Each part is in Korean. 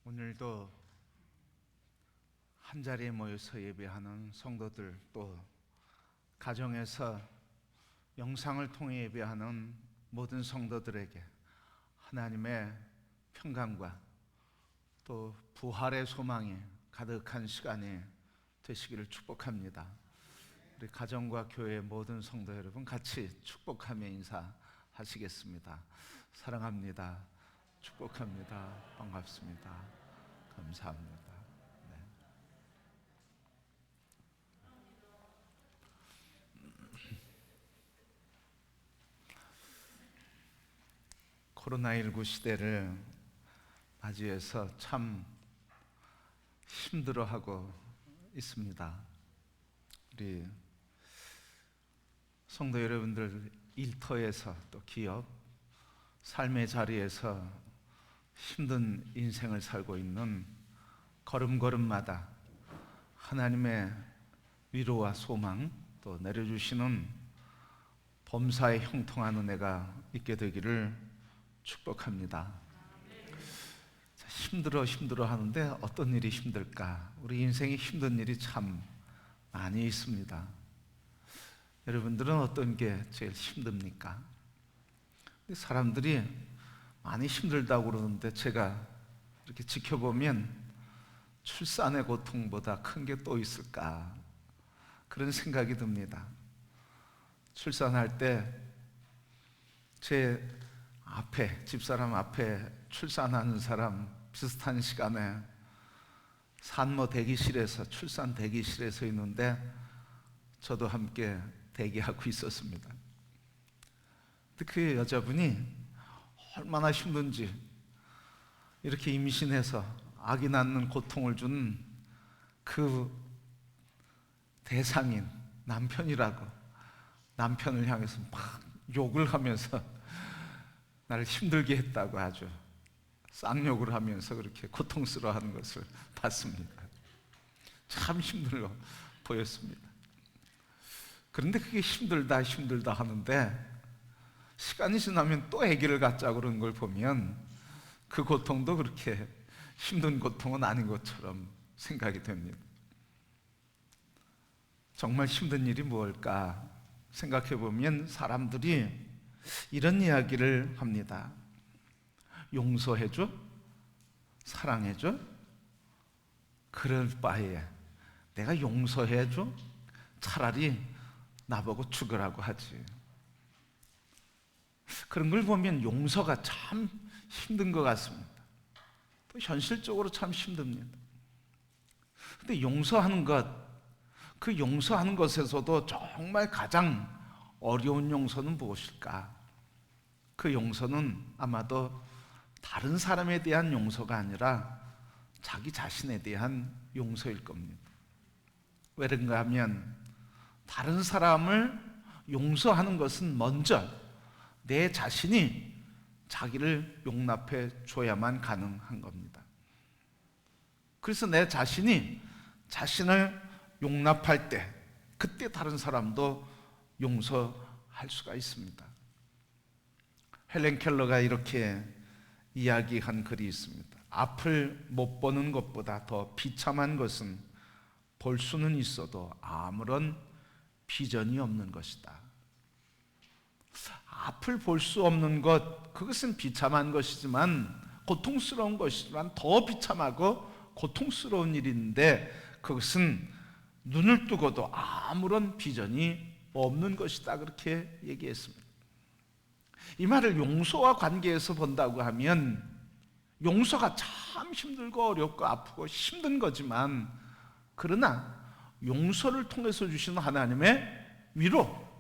오늘도 한자리에 모여서 예배하는 성도들, 또 가정에서 영상을 통해 예배하는 모든 성도들에게 하나님의 평강과 또 부활의 소망이 가득한 시간이 되시기를 축복합니다. 우리 가정과 교회 모든 성도 여러분 같이 축복하며 인사하시겠습니다. 사랑합니다. 축복합니다. 반갑습니다. 감사합니다. 네. 코로나19 시대를 맞이해서 참 힘들어하고 있습니다. 우리 성도 여러분들 일터에서 또 기업, 삶의 자리에서 힘든 인생을 살고 있는 걸음걸음마다 하나님의 위로와 소망 또 내려주시는 범사에 형통한 은혜가 있게 되기를 축복합니다. 힘들어 하는데 어떤 일이 힘들까? 우리 인생에 힘든 일이 참 많이 있습니다. 여러분들은 어떤 게 제일 힘듭니까? 사람들이 많이 힘들다고 그러는데 제가 이렇게 지켜보면 출산의 고통보다 큰 게 또 있을까? 그런 생각이 듭니다. 출산할 때 제 앞에, 집사람 앞에 출산하는 사람 비슷한 시간에 산모 대기실에서, 출산 대기실에서 있는데 저도 함께 대기하고 있었습니다. 근데 그 여자분이 얼마나 힘든지, 이렇게 임신해서 아기 낳는 고통을 준 그 대상인 남편이라고, 남편을 향해서 막 욕을 하면서 나를 힘들게 했다고 아주 쌍욕을 하면서 그렇게 고통스러워하는 것을 봤습니다. 참 힘들어 보였습니다. 그런데 그게 힘들다 하는데 시간이 지나면 또 아기를 갖자 그런 걸 보면 그 고통도 그렇게 힘든 고통은 아닌 것처럼 생각이 됩니다. 정말 힘든 일이 무엇일까 생각해 보면 사람들이 이런 이야기를 합니다. 용서해줘? 사랑해줘? 그럴 바에 내가 용서해줘? 차라리 나보고 죽으라고 하지. 그런 걸 보면 용서가 참 힘든 것 같습니다. 또 현실적으로 참 힘듭니다. 근데 용서하는 것, 그 용서하는 것에서도 정말 가장 어려운 용서는 무엇일까? 그 용서는 아마도 다른 사람에 대한 용서가 아니라 자기 자신에 대한 용서일 겁니다. 왜 그런가 하면 다른 사람을 용서하는 것은 먼저 내 자신이 자기를 용납해 줘야만 가능한 겁니다. 그래서 내 자신이 자신을 용납할 때, 그때 다른 사람도 용서할 수가 있습니다. 헬렌 켈러가 이렇게 이야기한 글이 있습니다. 앞을 못 보는 것보다 더 비참한 것은 볼 수는 있어도 아무런 비전이 없는 것이다. 앞을 볼 수 없는 것, 그것은 비참한 것이지만, 고통스러운 것이지만 더 비참하고 고통스러운 일인데 그것은 눈을 뜨고도 아무런 비전이 없는 것이다, 그렇게 얘기했습니다. 이 말을 용서와 관계에서 본다고 하면 용서가 참 힘들고 어렵고 아프고 힘든 거지만, 그러나 용서를 통해서 주시는 하나님의 위로,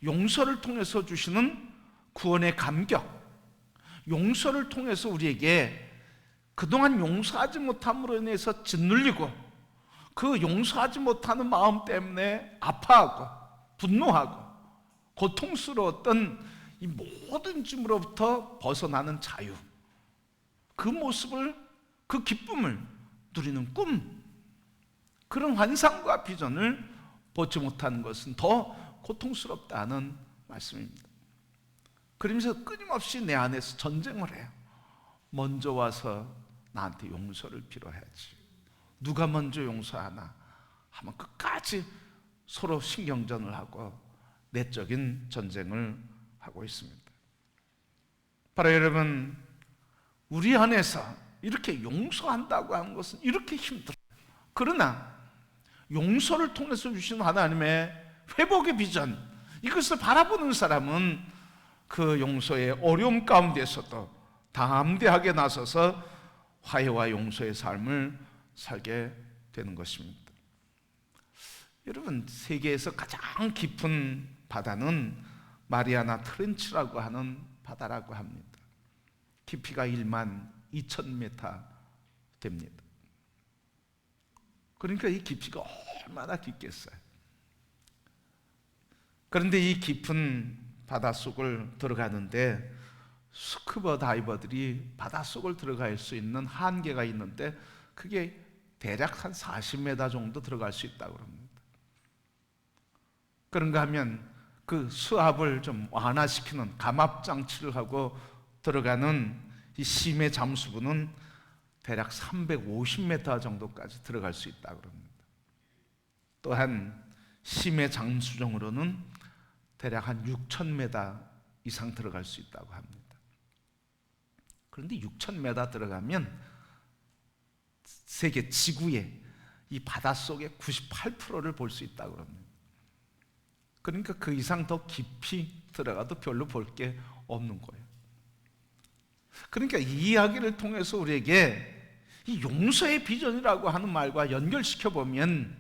용서를 통해서 주시는 구원의 감격, 용서를 통해서 우리에게 그동안 용서하지 못함으로 인해서 짓눌리고 그 용서하지 못하는 마음 때문에 아파하고 분노하고 고통스러웠던 이 모든 짐으로부터 벗어나는 자유, 그 모습을, 그 기쁨을 누리는 꿈, 그런 환상과 비전을 보지 못하는 것은 더 고통스럽다는 말씀입니다. 그러면서 끊임없이 내 안에서 전쟁을 해요. 먼저 와서 나한테 용서를 빌어야지. 누가 먼저 용서하나 하면 끝까지 서로 신경전을 하고 내적인 전쟁을 하고 있습니다. 바로 여러분, 우리 안에서 이렇게 용서한다고 하는 것은 이렇게 힘들어요. 그러나 용서를 통해서 주신 하나님의 회복의 비전, 이것을 바라보는 사람은 그 용서의 어려움 가운데서도 담대하게 나서서 화해와 용서의 삶을 살게 되는 것입니다. 여러분, 세계에서 가장 깊은 바다는 마리아나 트렌치라고 하는 바다라고 합니다. 깊이가 1만 2,000m 됩니다. 그러니까 이 깊이가 얼마나 깊겠어요. 그런데 이 깊은 바닷속을 들어가는데 스쿠버 다이버들이 바닷속을 들어갈 수 있는 한계가 있는데 그게 대략 한 40m 정도 들어갈 수 있다고 합니다. 그런가 하면 그 수압을 좀 완화시키는 감압장치를 하고 들어가는 이 심해 잠수부는 대략 350m 정도까지 들어갈 수 있다고 합니다. 또한 심해 잠수정으로는 대략 한 6,000m 이상 들어갈 수 있다고 합니다. 그런데 6,000m 들어가면 세계 지구의 이 바닷속의 98%를 볼 수 있다고 합니다. 그러니까 그 이상 더 깊이 들어가도 별로 볼 게 없는 거예요. 그러니까 이 이야기를 통해서 우리에게 이 용서의 비전이라고 하는 말과 연결시켜 보면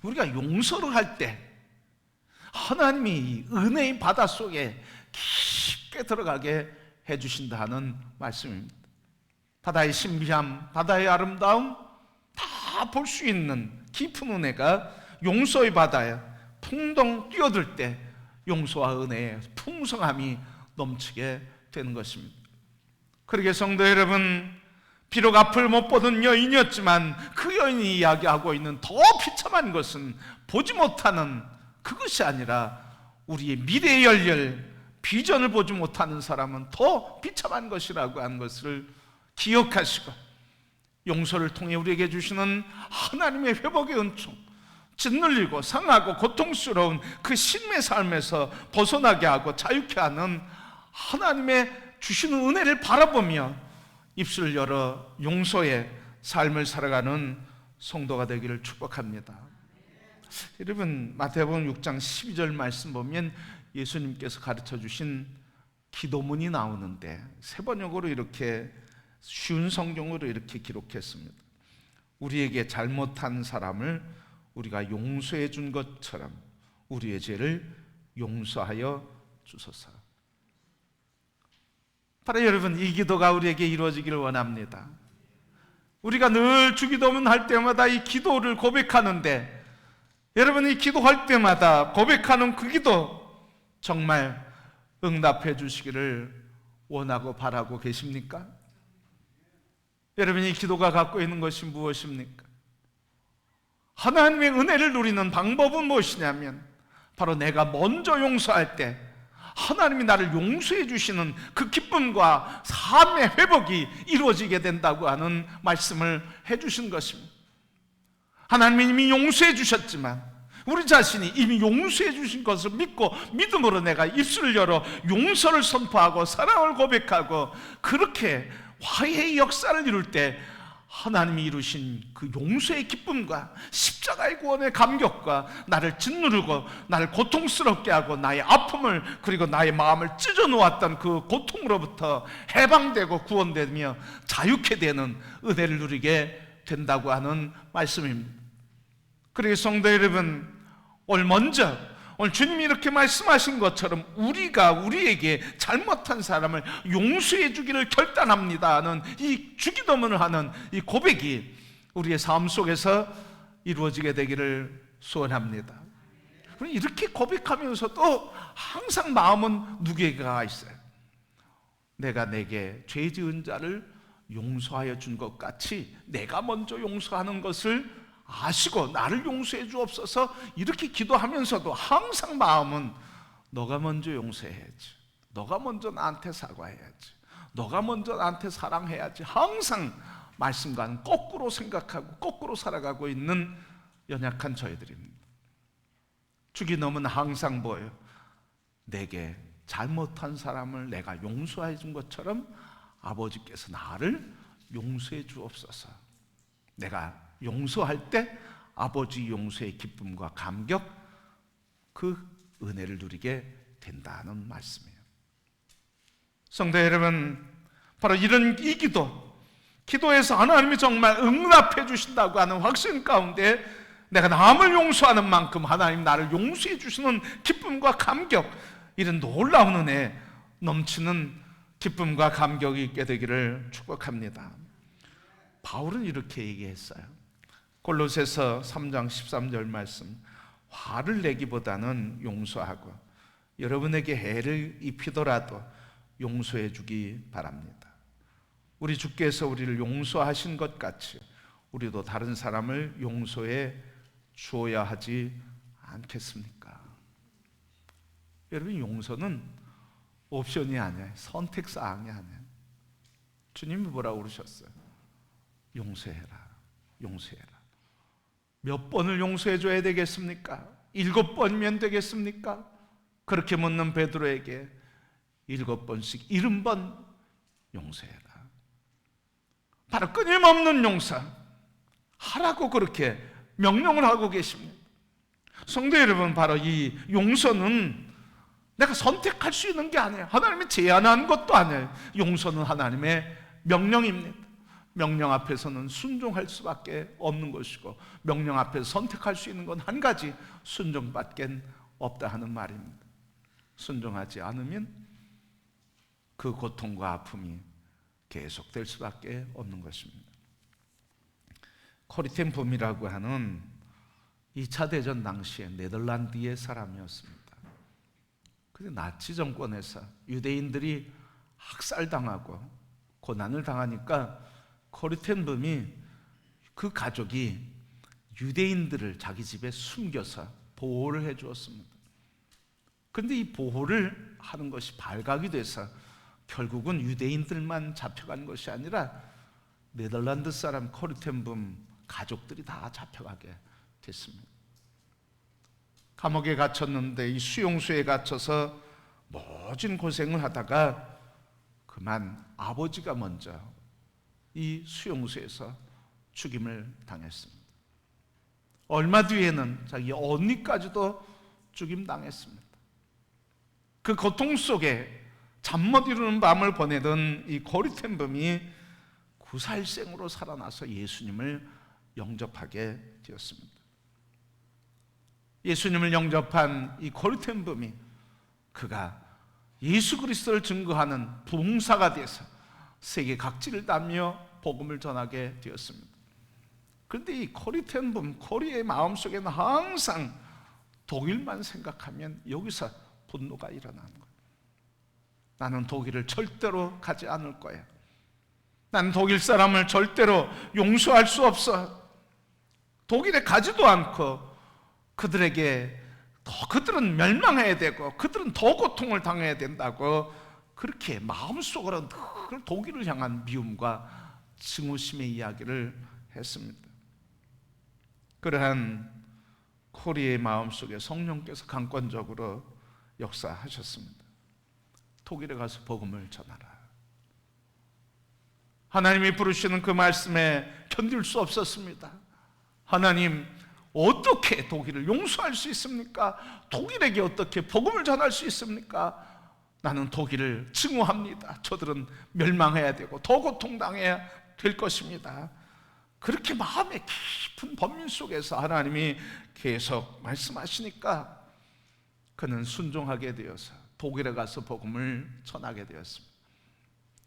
우리가 용서를 할 때 하나님이 은혜의 바닷속에 깊게 들어가게 해주신다는 말씀입니다. 바다의 신비함, 바다의 아름다움 다 볼 수 있는 깊은 은혜가 용서의 바다에 풍덩 뛰어들 때 용서와 은혜의 풍성함이 넘치게 되는 것입니다. 그러게 성도 여러분, 비록 앞을 못 보던 여인이었지만 그 여인이 이야기하고 있는 더 비참한 것은 보지 못하는 그것이 아니라 우리의 미래의 열렬 비전을 보지 못하는 사람은 더 비참한 것이라고 하는 것을 기억하시고 용서를 통해 우리에게 주시는 하나님의 회복의 은총, 짓눌리고 상하고 고통스러운 그 신의 삶에서 벗어나게 하고 자유케 하는 하나님의 주시는 은혜를 바라보며 입술을 열어 용서의 삶을 살아가는 성도가 되기를 축복합니다. 여러분, 마태복음 6장 12절 말씀 보면 예수님께서 가르쳐 주신 기도문이 나오는데 세 번역으로 이렇게 쉬운 성경으로 이렇게 기록했습니다. 우리에게 잘못한 사람을 우리가 용서해 준 것처럼 우리의 죄를 용서하여 주소서. 바로 여러분, 이 기도가 우리에게 이루어지기를 원합니다. 우리가 늘 주기도문 할 때마다 이 기도를 고백하는데 여러분, 이 기도할 때마다 고백하는 그 기도 정말 응답해 주시기를 원하고 바라고 계십니까? 여러분, 이 기도가 갖고 있는 것이 무엇입니까? 하나님의 은혜를 누리는 방법은 무엇이냐면 바로 내가 먼저 용서할 때 하나님이 나를 용서해 주시는 그 기쁨과 삶의 회복이 이루어지게 된다고 하는 말씀을 해 주신 것입니다. 하나님이 이미 용서해 주셨지만 우리 자신이 이미 용서해 주신 것을 믿고 믿음으로 내가 입술을 열어 용서를 선포하고 사랑을 고백하고 그렇게 화해의 역사를 이룰 때 하나님이 이루신 그 용서의 기쁨과 십자가의 구원의 감격과 나를 짓누르고 나를 고통스럽게 하고 나의 아픔을 그리고 나의 마음을 찢어 놓았던 그 고통으로부터 해방되고 구원되며 자유케 되는 은혜를 누리게 된다고 하는 말씀입니다. 그리고 성도 여러분, 오늘 주님이 이렇게 말씀하신 것처럼 우리가 우리에게 잘못한 사람을 용서해 주기를 결단합니다 하는 이 주기도문을 하는 이 고백이 우리의 삶 속에서 이루어지게 되기를 소원합니다. 이렇게 고백하면서도 항상 마음은 누구에게가 있어요? 내가 내게 죄 지은 자를 용서하여 준 것 같이 내가 먼저 용서하는 것을 아시고 나를 용서해 주옵소서 이렇게 기도하면서도 항상 마음은 너가 먼저 용서해야지, 너가 먼저 나한테 사과해야지, 너가 먼저 나한테 사랑해야지 항상 말씀과는 거꾸로 생각하고 거꾸로 살아가고 있는 연약한 저희들입니다. 주기 너무나 항상 보여요. 내게 잘못한 사람을 내가 용서해 준 것처럼 아버지께서 나를 용서해 주옵소서. 내가 용서할 때 아버지 용서의 기쁨과 감격, 그 은혜를 누리게 된다는 말씀이에요. 성도 여러분, 바로 이런 이 기도에서 하나님이 정말 응답해 주신다고 하는 확신 가운데 내가 남을 용서하는 만큼 하나님 나를 용서해 주시는 기쁨과 감격, 이런 놀라운 은혜, 넘치는 기쁨과 감격이 있게 되기를 축복합니다. 바울은 이렇게 얘기했어요. 골로새서 3장 13절 말씀, 화를 내기보다는 용서하고 여러분에게 해를 입히더라도 용서해 주기 바랍니다. 우리 주께서 우리를 용서하신 것 같이 우리도 다른 사람을 용서해 주어야 하지 않겠습니까? 여러분, 용서는 옵션이 아니에요. 선택사항이 아니에요. 주님이 뭐라고 그러셨어요? 용서해라, 용서해라. 몇 번을 용서해 줘야 되겠습니까? 7번이면 되겠습니까? 그렇게 묻는 베드로에게 7번씩 70번 용서해라. 바로 끊임없는 용서 하라고 그렇게 명령을 하고 계십니다. 성도 여러분, 바로 이 용서는 내가 선택할 수 있는 게 아니에요. 하나님이 제안한 것도 아니에요. 용서는 하나님의 명령입니다. 명령 앞에서는 순종할 수밖에 없는 것이고, 명령 앞에서 선택할 수 있는 건 한 가지, 순종밖에 없다 하는 말입니다. 순종하지 않으면 그 고통과 아픔이 계속될 수밖에 없는 것입니다. 코리텐 붐이라고 하는 2차 대전 당시에 네덜란드의 사람이었습니다. 근데 나치 정권에서 유대인들이 학살당하고 고난을 당하니까 코리텐 붐이 그 가족이 유대인들을 자기 집에 숨겨서 보호를 해 주었습니다. 그런데 이 보호를 하는 것이 발각이 돼서 결국은 유대인들만 잡혀간 것이 아니라 네덜란드 사람 코리텐 붐 가족들이 다 잡혀가게 됐습니다. 감옥에 갇혔는데 이 수용소에 갇혀서 모진 고생을 하다가 그만 아버지가 먼저 이 수용소에서 죽임을 당했습니다. 얼마 뒤에는 자기 언니까지도 죽임당했습니다. 그 고통 속에 잠 못 이루는 밤을 보내던 이 코리텐 붐이 구살생으로 살아나서 예수님을 영접하게 되었습니다. 예수님을 영접한 이 코리텐 붐이 그가 예수 그리스도를 증거하는 부흥사가 돼서 세계 각지를 다니며 복음을 전하게 되었습니다. 그런데 이 코리텐 붐, 코리의 마음속에는 항상 독일만 생각하면 여기서 분노가 일어나는 거예요. 나는 독일을 절대로 가지 않을 거야. 나는 독일 사람을 절대로 용서할 수 없어. 독일에 가지도 않고 그들은 멸망해야 되고 그들은 더 고통을 당해야 된다고 그렇게 마음속으로 늘 독일을 향한 미움과 증오심의 이야기를 했습니다. 그러한 코리의 마음속에 성령께서 강권적으로 역사하셨습니다. 독일에 가서 복음을 전하라. 하나님이 부르시는 그 말씀에 견딜 수 없었습니다. 하나님, 어떻게 독일을 용서할 수 있습니까? 독일에게 어떻게 복음을 전할 수 있습니까? 나는 독일을 증오합니다. 저들은 멸망해야 되고 더 고통당해야 될 것입니다. 그렇게 마음의 깊은 번민 속에서 하나님이 계속 말씀하시니까 그는 순종하게 되어서 독일에 가서 복음을 전하게 되었습니다.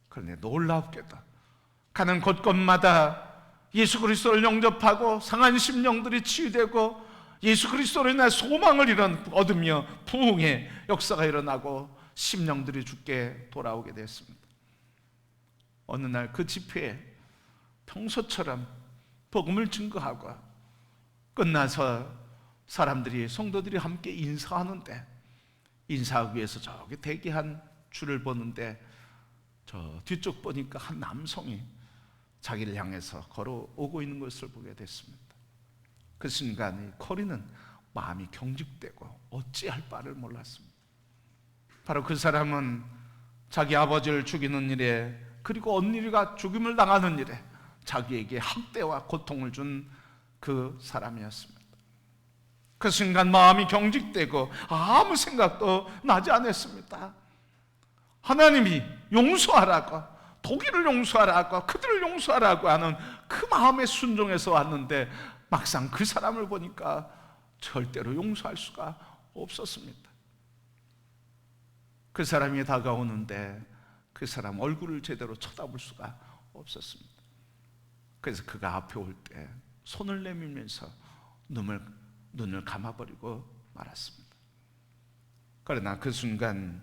그런데 놀랍게도 가는 곳곳마다 예수 그리스도를 영접하고 상한 심령들이 치유되고 예수 그리스도로 인해 소망을 얻으며 부흥의 역사가 일어나고 심령들이 주께 돌아오게 됐습니다. 어느 날 그 집회에 평소처럼 복음을 증거하고 끝나서 사람들이, 성도들이 함께 인사하는데 인사하기 위해서 저기 대기한 줄을 보는데 저 뒤쪽 보니까 한 남성이 자기를 향해서 걸어오고 있는 것을 보게 됐습니다. 그 순간 이 코리는 마음이 경직되고 어찌할 바를 몰랐습니다. 바로 그 사람은 자기 아버지를 죽이는 일에, 그리고 언니가 죽임을 당하는 일에 자기에게 학대와 고통을 준 그 사람이었습니다. 그 순간 마음이 경직되고 아무 생각도 나지 않았습니다. 하나님이 용서하라고, 독일을 용서하라고, 그들을 용서하라고 하는 그 마음의 순종에서 왔는데 막상 그 사람을 보니까 절대로 용서할 수가 없었습니다. 그 사람이 다가오는데 그 사람 얼굴을 제대로 쳐다볼 수가 없었습니다. 그래서 그가 앞에 올 때 손을 내밀면서 눈을 감아버리고 말았습니다. 그러나 그 순간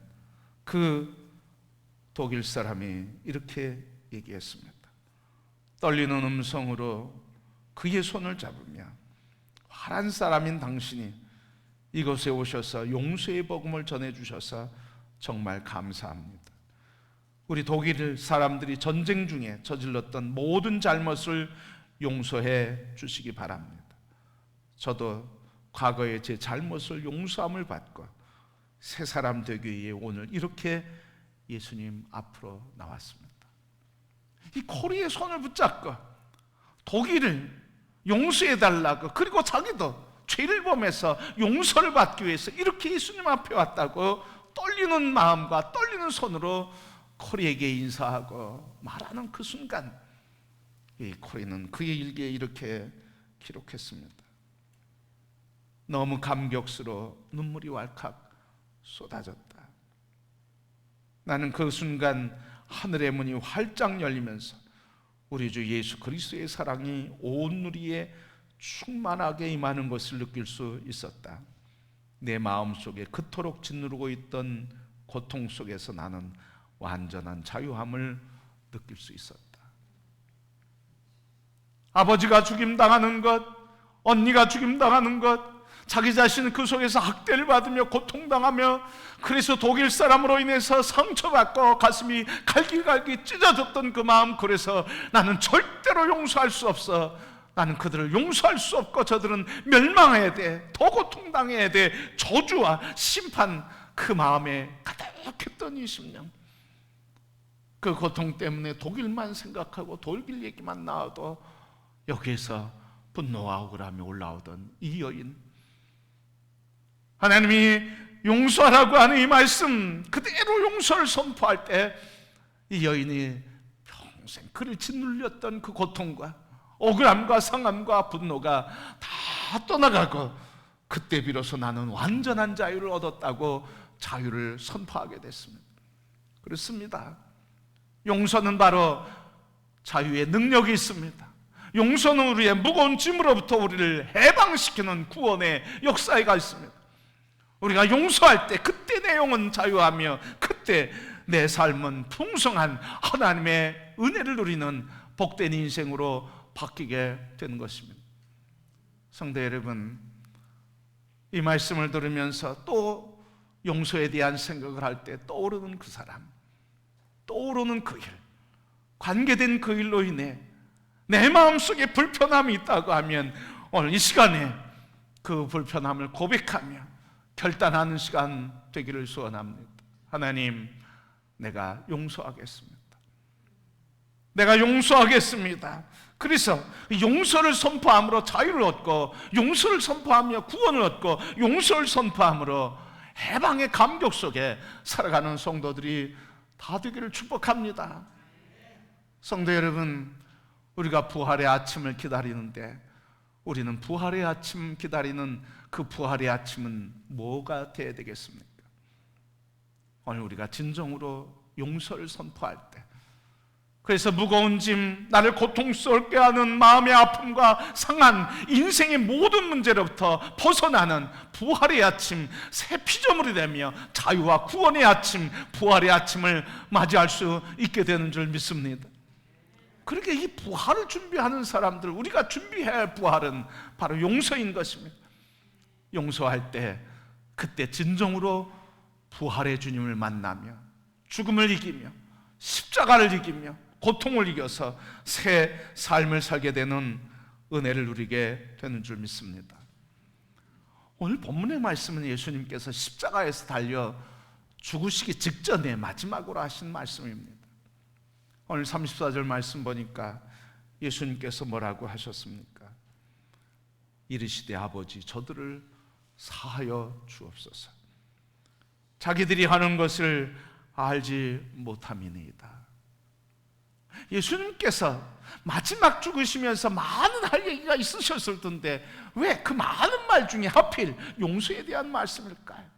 그 독일 사람이 이렇게 얘기했습니다. 떨리는 음성으로 그의 손을 잡으며, 화난 사람인 당신이 이곳에 오셔서 용서의 복음을 전해주셔서 정말 감사합니다. 우리 독일 사람들이 전쟁 중에 저질렀던 모든 잘못을 용서해 주시기 바랍니다. 저도 과거에 제 잘못을 용서함을 받고 새 사람 되기 위해 오늘 이렇게 예수님 앞으로 나왔습니다. 이 코리의 손을 붙잡고 독일을 용서해 달라고, 그리고 자기도 죄를 범해서 용서를 받기 위해서 이렇게 예수님 앞에 왔다고 떨리는 마음과 떨리는 손으로 코리에게 인사하고 말하는 그 순간 이 코리는 그의 일기에 이렇게 기록했습니다. 너무 감격스러워 눈물이 왈칵 쏟아졌다. 나는 그 순간 하늘의 문이 활짝 열리면서 우리 주 예수 그리스도의 사랑이 온 누리에 충만하게 임하는 것을 느낄 수 있었다. 내 마음속에 그토록 짓누르고 있던 고통 속에서 나는 완전한 자유함을 느낄 수 있었다. 아버지가 죽임당하는 것, 언니가 죽임당하는 것, 자기 자신은 그 속에서 학대를 받으며 고통당하며, 그래서 독일 사람으로 인해서 상처받고 가슴이 갈기갈기 찢어졌던 그 마음, 그래서 나는 절대로 용서할 수 없어, 나는 그들을 용서할 수 없고 저들은 멸망해야 돼, 더 고통당해야 돼, 저주와 심판, 그 마음에 가득했던 20년, 그 고통 때문에 독일만 생각하고 독일 얘기만 나와도 여기에서 분노와 억울함이 올라오던 이 여인, 하나님이 용서하라고 하는 이 말씀 그대로 용서를 선포할 때 이 여인이 평생 그를 짓눌렸던 그 고통과 억울함과 상함과 분노가 다 떠나가고, 그때 비로소 나는 완전한 자유를 얻었다고 자유를 선포하게 됐습니다. 그렇습니다. 용서는 바로 자유의 능력이 있습니다. 용서는 우리의 무거운 짐으로부터 우리를 해방시키는 구원의 역사가 있습니다. 우리가 용서할 때 그때 내 영은 자유하며 그때 내 삶은 풍성한 하나님의 은혜를 누리는 복된 인생으로 바뀌게 되는 것입니다. 성도 여러분, 이 말씀을 들으면서 또 용서에 대한 생각을 할 때 떠오르는 그 사람, 떠오르는 그 일, 관계된 그 일로 인해 내 마음속에 불편함이 있다고 하면 오늘 이 시간에 그 불편함을 고백하며 결단하는 시간 되기를 소원합니다. 하나님, 내가 용서하겠습니다. 내가 용서하겠습니다. 그래서 용서를 선포함으로 자유를 얻고, 용서를 선포하며 구원을 얻고, 용서를 선포함으로 해방의 감격 속에 살아가는 성도들이 다 되기를 축복합니다. 성도 여러분, 우리가 부활의 아침을 기다리는데 우리는 부활의 아침 기다리는 그 부활의 아침은 뭐가 되어야 되겠습니까? 오늘 우리가 진정으로 용서를 선포할 때, 그래서 무거운 짐, 나를 고통스럽게 하는 마음의 아픔과 상한 인생의 모든 문제로부터 벗어나는 부활의 아침, 새 피조물이 되며 자유와 구원의 아침, 부활의 아침을 맞이할 수 있게 되는 줄 믿습니다. 그렇게 이 부활을 준비하는 사람들, 우리가 준비해야 할 부활은 바로 용서인 것입니다. 용서할 때 그때 진정으로 부활의 주님을 만나며 죽음을 이기며 십자가를 이기며 고통을 이겨서 새 삶을 살게 되는 은혜를 누리게 되는 줄 믿습니다. 오늘 본문의 말씀은 예수님께서 십자가에서 달려 죽으시기 직전에 마지막으로 하신 말씀입니다. 오늘 34절 말씀 보니까 예수님께서 뭐라고 하셨습니까? 이르시되 아버지 저들을 사하여 주옵소서. 자기들이 하는 것을 알지 못함이니이다. 예수님께서 마지막 죽으시면서 많은 할 얘기가 있으셨을 텐데 왜 그 많은 말 중에 하필 용서에 대한 말씀일까요?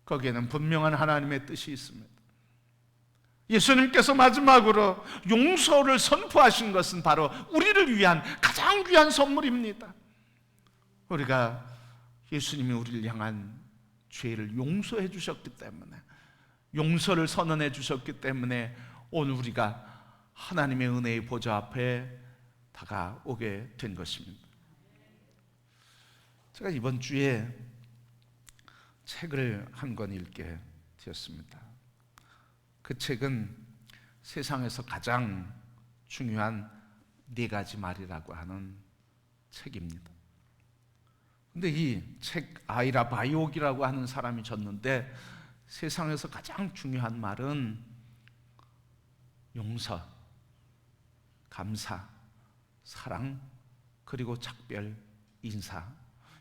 거기에는 분명한 하나님의 뜻이 있습니다. 예수님께서 마지막으로 용서를 선포하신 것은 바로 우리를 위한 가장 귀한 선물입니다. 우리가 예수님이 우리를 향한 죄를 용서해 주셨기 때문에, 용서를 선언해 주셨기 때문에 오늘 우리가 하나님의 은혜의 보좌 앞에 다가오게 된 것입니다. 제가 이번 주에 책을 한 권 읽게 되었습니다. 그 책은 세상에서 가장 중요한 4가지 말이라고 하는 책입니다. 근데 이 책 아이라 바이옥이라고 하는 사람이 줬는데 세상에서 가장 중요한 말은 용서, 감사, 사랑, 그리고 작별, 인사,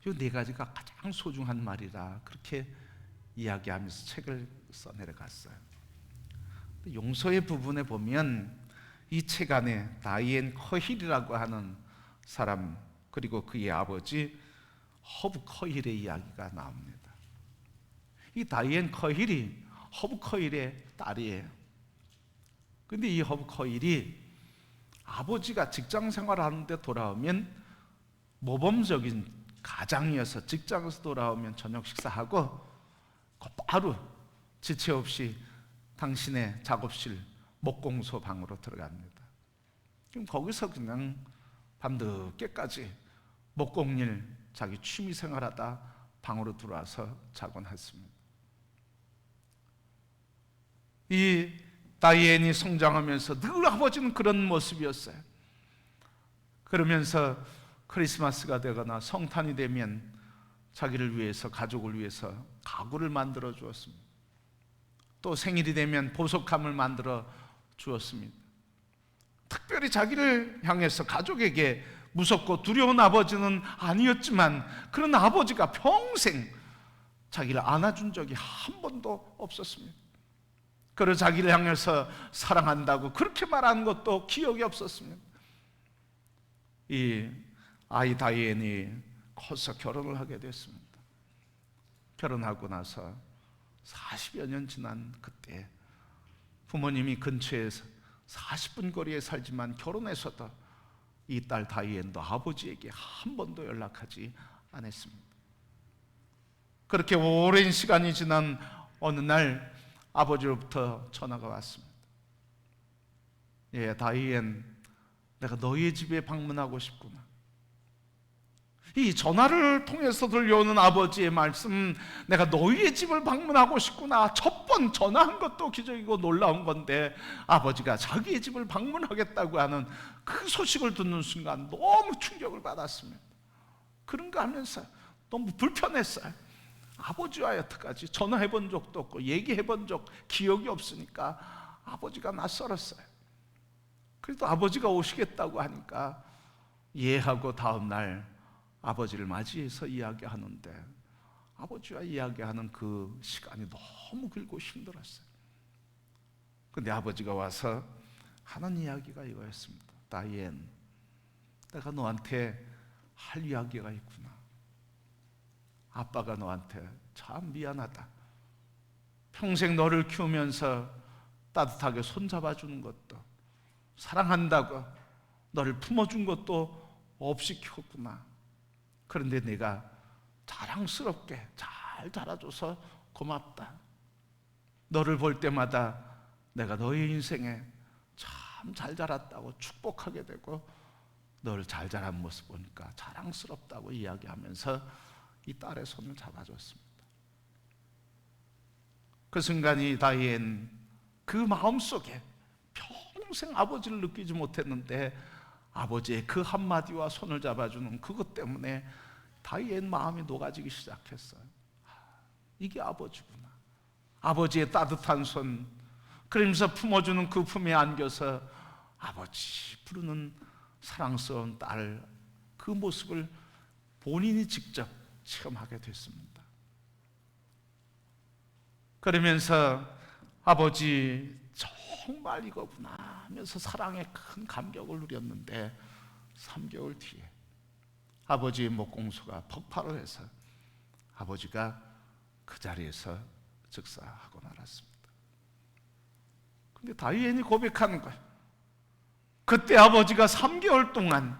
이 4가지가 가장 소중한 말이라 그렇게 이야기하면서 책을 써내려갔어요. 용서의 부분에 보면 이 책 안에 다이앤 커힐이라고 하는 사람 그리고 그의 아버지 허브 커힐의 이야기가 나옵니다. 이 다이앤 커힐이 허브 커힐의 딸이에요. 근데 이 허브 커힐이 아버지가 직장 생활하는데 돌아오면 모범적인 가장이어서 직장에서 돌아오면 저녁 식사하고 바로 지체 없이 당신의 작업실 목공소 방으로 들어갑니다. 그럼 거기서 그냥 밤늦게까지 목공일 자기 취미 생활하다 방으로 들어와서 자곤 했습니다. 이 다이앤이 성장하면서 늘 아버지는 그런 모습이었어요. 그러면서 크리스마스가 되거나 성탄이 되면 자기를 위해서, 가족을 위해서 가구를 만들어 주었습니다. 또 생일이 되면 보석함을 만들어 주었습니다. 특별히 자기를 향해서 가족에게 무섭고 두려운 아버지는 아니었지만 그런 아버지가 평생 자기를 안아준 적이 한 번도 없었습니다. 그리고 자기를 향해서 사랑한다고 그렇게 말하는 것도 기억이 없었습니다. 이 아이 다이앤이 커서 결혼을 하게 됐습니다. 결혼하고 나서 40여 년 지난 그때 부모님이 근처에서 40분 거리에 살지만 결혼해서도 이 딸 다이앤도 아버지에게 한 번도 연락하지 않았습니다. 그렇게 오랜 시간이 지난 어느 날 아버지로부터 전화가 왔습니다. 예, 다이앤, 내가 너희의 집에 방문하고 싶구나. 이 전화를 통해서 들려오는 아버지의 말씀, 내가 너희의 집을 방문하고 싶구나. 첫 번 전화한 것도 기적이고 놀라운 건데 아버지가 자기의 집을 방문하겠다고 하는 그 소식을 듣는 순간 너무 충격을 받았습니다. 그런가 하면서 너무 불편했어요. 아버지와 여태까지 전화해 본 적도 없고 얘기해 본 적 기억이 없으니까 아버지가 낯설었어요. 그래도 아버지가 오시겠다고 하니까 예하고 다음 날 아버지를 맞이해서 이야기하는데 아버지와 이야기하는 그 시간이 너무 길고 힘들었어요. 근데 아버지가 와서 하는 이야기가 이거였습니다. 다이앤, 내가 너한테 할 이야기가 있구나. 아빠가 너한테 참 미안하다. 평생 너를 키우면서 따뜻하게 손잡아 주는 것도, 사랑한다고 너를 품어준 것도 없이 키웠구나. 그런데 내가 자랑스럽게 잘 자라줘서 고맙다. 너를 볼 때마다 내가 너의 인생에 참 잘 자랐다고 축복하게 되고 너를 잘 자란 모습 보니까 자랑스럽다고 이야기하면서 이 딸의 손을 잡아줬습니다. 그 순간 이 다이앤 그 마음속에 평생 아버지를 느끼지 못했는데 아버지의 그 한마디와 손을 잡아주는 그것 때문에 다윗의 마음이 녹아지기 시작했어요. 이게 아버지구나. 아버지의 따뜻한 손, 그러면서 품어주는 그 품에 안겨서 아버지 부르는 사랑스러운 딸, 그 모습을 본인이 직접 체험하게 됐습니다. 그러면서 아버지 정말 이거구나 하면서 사랑의 큰 감격을 누렸는데 3개월 뒤에 아버지의 목공소가 폭발을 해서 아버지가 그 자리에서 즉사하고 말았습니다. 근데 다윗이 고백하는 거예요. 그때 아버지가 3개월 동안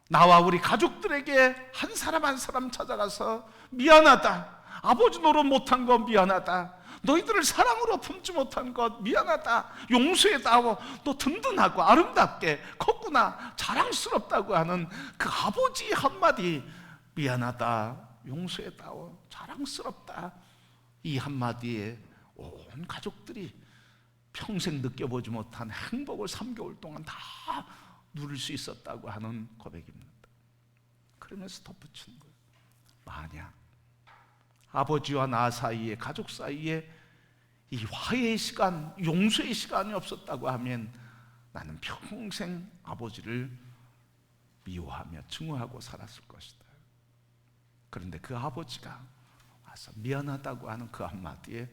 나와 우리 가족들에게 한 사람 한 사람 찾아가서 미안하다, 아버지 노릇 못한 거 미안하다, 너희들을 사랑으로 품지 못한 것 미안하다, 용서해다오, 너 든든하고 아름답게 컸구나, 자랑스럽다고 하는 그 아버지 한마디, 미안하다, 용서해다오, 자랑스럽다, 이 한마디에 온 가족들이 평생 느껴보지 못한 행복을 3개월 동안 다 누릴 수 있었다고 하는 고백입니다. 그러면서 덧붙이는 거예요. 만약 아버지와 나 사이에, 가족 사이에 이 화해의 시간, 용서의 시간이 없었다고 하면 나는 평생 아버지를 미워하며 증오하고 살았을 것이다. 그런데 그 아버지가 와서 미안하다고 하는 그 한마디에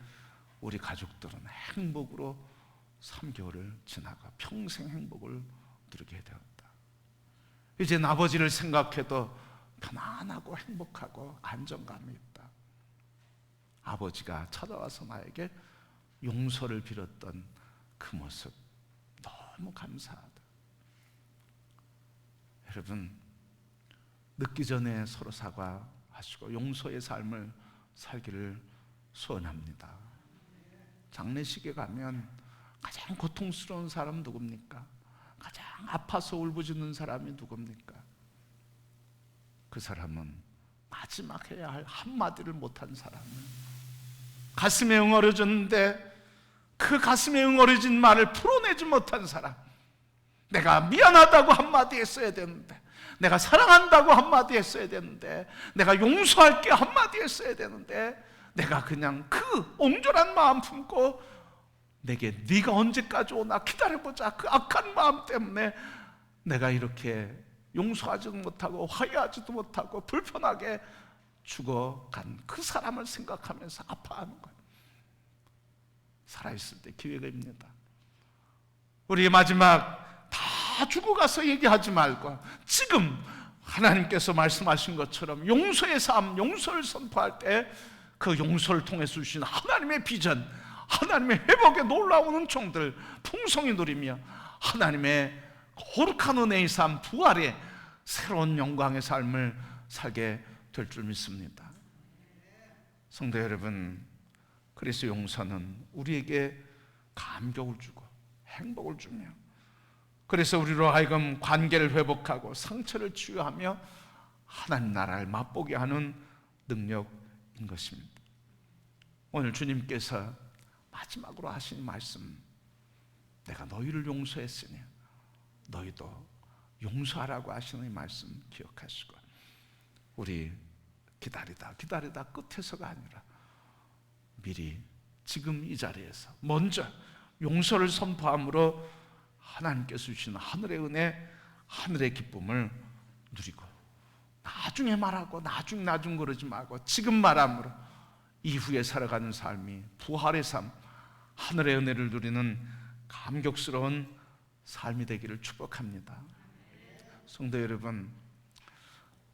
우리 가족들은 행복으로 3개월을 지나가 평생 행복을 누리게 되었다. 이제 아버지를 생각해도 편안하고 행복하고 안정감이 있다. 아버지가 찾아와서 나에게 용서를 빌었던 그 모습 너무 감사하다. 여러분, 늦기 전에 서로 사과하시고 용서의 삶을 살기를 소원합니다. 장례식에 가면 가장 고통스러운 사람 누굽니까? 가장 아파서 울부짖는 사람이 누굽니까? 그 사람은 마지막 해야 할 한마디를 못한 사람은, 가슴에 응어려졌는데 그 가슴에 응어려진 말을 풀어내지 못한 사람, 내가 미안하다고 한마디 했어야 되는데, 내가 사랑한다고 한마디 했어야 되는데, 내가 용서할게 한마디 했어야 되는데, 내가 그냥 그 옹졸한 마음 품고 내게 네가 언제까지 오나 기다려보자, 그 악한 마음 때문에 내가 이렇게 용서하지도 못하고 화해하지도 못하고 불편하게 죽어간 그 사람을 생각하면서 아파하는 거예요. 살아있을 때 기회가 입니다. 우리 마지막 다 죽어가서 얘기하지 말고 지금 하나님께서 말씀하신 것처럼 용서의 삶, 용서를 선포할 때 그 용서를 통해서 주신 하나님의 비전, 하나님의 회복에 놀라운 은총들 풍성히 누리며 하나님의 거룩한 은혜의 삶, 부활의 새로운 영광의 삶을 살게 될 줄 믿습니다. 성도 여러분, 그리스도 용서는 우리에게 감격을 주고 행복을 주며, 그래서 우리로 하여금 관계를 회복하고 상처를 치유하며 하나님 나라를 맛보게 하는 능력인 것입니다. 오늘 주님께서 마지막으로 하신 말씀, 내가 너희를 용서했으니 너희도 용서하라고 하시는 이 말씀 기억하시고, 우리 기다리다 끝에서가 아니라 미리 지금 이 자리에서 먼저 용서를 선포함으로 하나님께서 주시는 하늘의 은혜, 하늘의 기쁨을 누리고, 나중에 말하고 나중 그러지 말고 지금 말함으로 이후에 살아가는 삶이 부활의 삶, 하늘의 은혜를 누리는 감격스러운 삶이 되기를 축복합니다. 성도 여러분,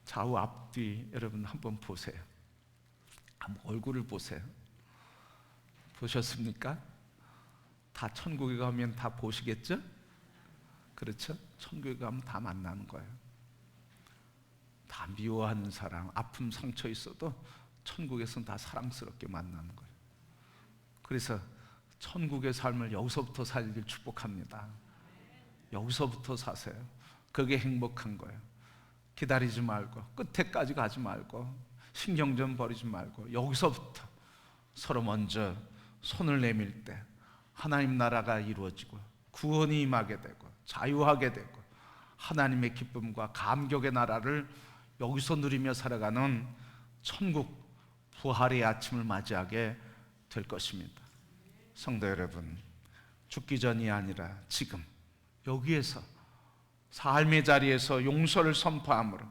좌우 앞뒤 여러분 한번 보세요. 한번 얼굴을 보세요. 보셨습니까? 다 천국에 가면 다 보시겠죠? 그렇죠? 천국에 가면 다 만나는 거예요. 다 미워하는 사람, 아픔, 상처 있어도 천국에서는 다 사랑스럽게 만나는 거예요. 그래서 천국의 삶을 여기서부터 살길 축복합니다. 여기서부터 사세요. 그게 행복한 거예요. 기다리지 말고 끝에까지 가지 말고 신경전 버리지 말고 여기서부터 서로 먼저 손을 내밀 때 하나님 나라가 이루어지고 구원이 임하게 되고 자유하게 되고 하나님의 기쁨과 감격의 나라를 여기서 누리며 살아가는 천국 부활의 아침을 맞이하게 될 것입니다. 성도 여러분, 죽기 전이 아니라 지금 여기에서 삶의 자리에서 용서를 선포함으로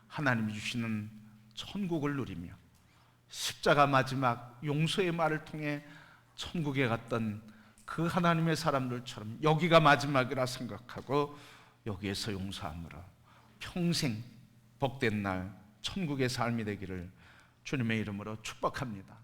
하나님이 주시는 천국을 누리며 십자가 마지막 용서의 말을 통해 천국에 갔던 그 하나님의 사람들처럼 여기가 마지막이라 생각하고 여기에서 용서함으로 평생 복된 날 천국의 삶이 되기를 주님의 이름으로 축복합니다.